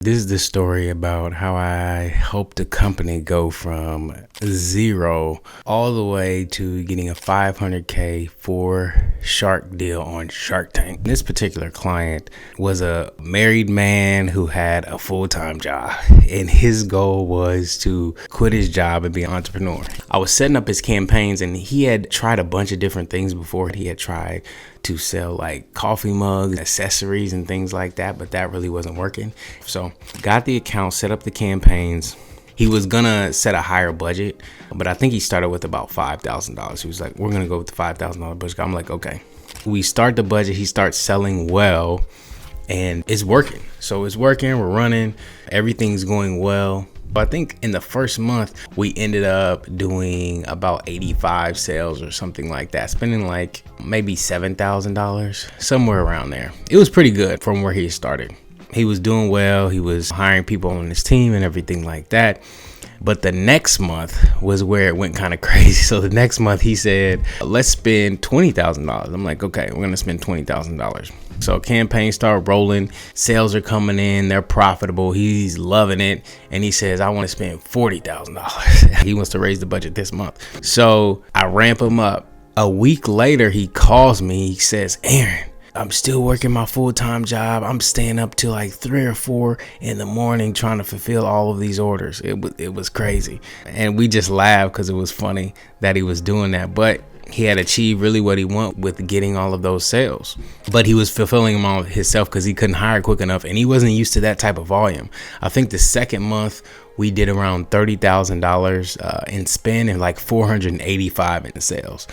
This is the story about how I helped a company go from zero all the way to getting a 500K for Shark deal on Shark Tank. This particular client was a married man who had a full-time job, and his goal was to quit his job and be an entrepreneur. I was setting up his campaigns, and he had tried a bunch of different things before. He had tried to sell like coffee mugs, accessories, and things like that, but that really wasn't working. So got the account, set up the campaigns. He was gonna set a higher budget, but I think he started with about $5,000. He was like, we're gonna go with the $5,000 budget. I'm like, okay. We start the budget, he starts selling well, and it's working. So it's working, we're running, everything's going well. But I think in the first month, we ended up doing about 85 sales or something like that, spending like maybe $7,000, somewhere around there. It was pretty good from where he started. He was doing well. He was hiring people on his team and everything like that. But the next month was where it went kind of crazy. So the next month he said, let's spend $20,000. I'm like, okay, we're going to spend $20,000. So campaigns start rolling, sales are coming in, they're profitable, he's loving it, and he says, I want to spend $40,000. He wants to raise the budget this month. So I ramp him up. A week later, he calls me, he says, Aaron, I'm still working my full-time job. I'm staying up till like 3 or 4 in the morning trying to fulfill all of these orders. It was crazy. And we just laughed because it was funny that he was doing that. But he had achieved really what he wanted with getting all of those sales. But he was fulfilling them all himself because he couldn't hire quick enough. And he wasn't used to that type of volume. I think the second month we did around $30,000 in spend and like 485 in the sales.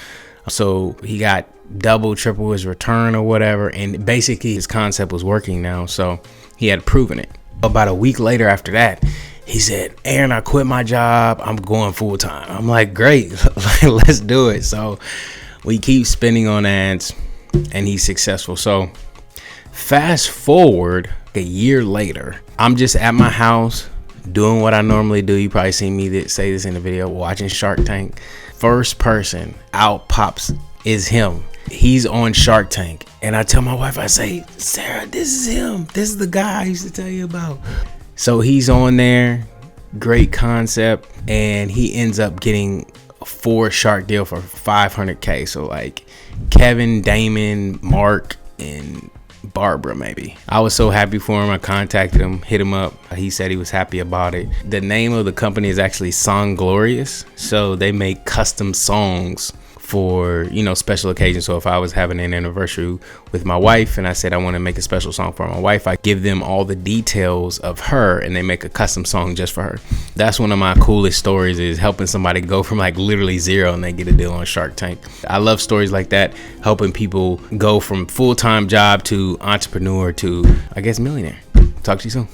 So he got double, triple his return or whatever. And basically his concept was working now. So he had proven it. About a week later after that, he said, Aaron, I quit my job. I'm going full time. I'm like, great, let's do it. So we keep spending on ads and he's successful. So fast forward a year later, I'm just at my house doing what I normally do. You probably seen me say this in the video, watching Shark Tank. First person out pops is him. He's on Shark Tank. And I tell my wife, I say, Sarah, this is him. This is the guy I used to tell you about. So he's on there, great concept, and he ends up getting a 4 Shark deal for 500K. So like Kevin, Damon, Mark, and Barbara maybe. I was so happy for him. I contacted him, hit him up. He said he was happy about it. The name of the company is actually Song Glorious. So they make custom songs for, you know, special occasions. So if I was having an anniversary with my wife and I said I want to make a special song for my wife, I give them all the details of her and they make a custom song just for her. That's one of my coolest stories, is helping somebody go from like literally zero and they get a deal on Shark Tank. I love stories like that, helping people go from full-time job to entrepreneur to, I guess, millionaire. Talk to you soon.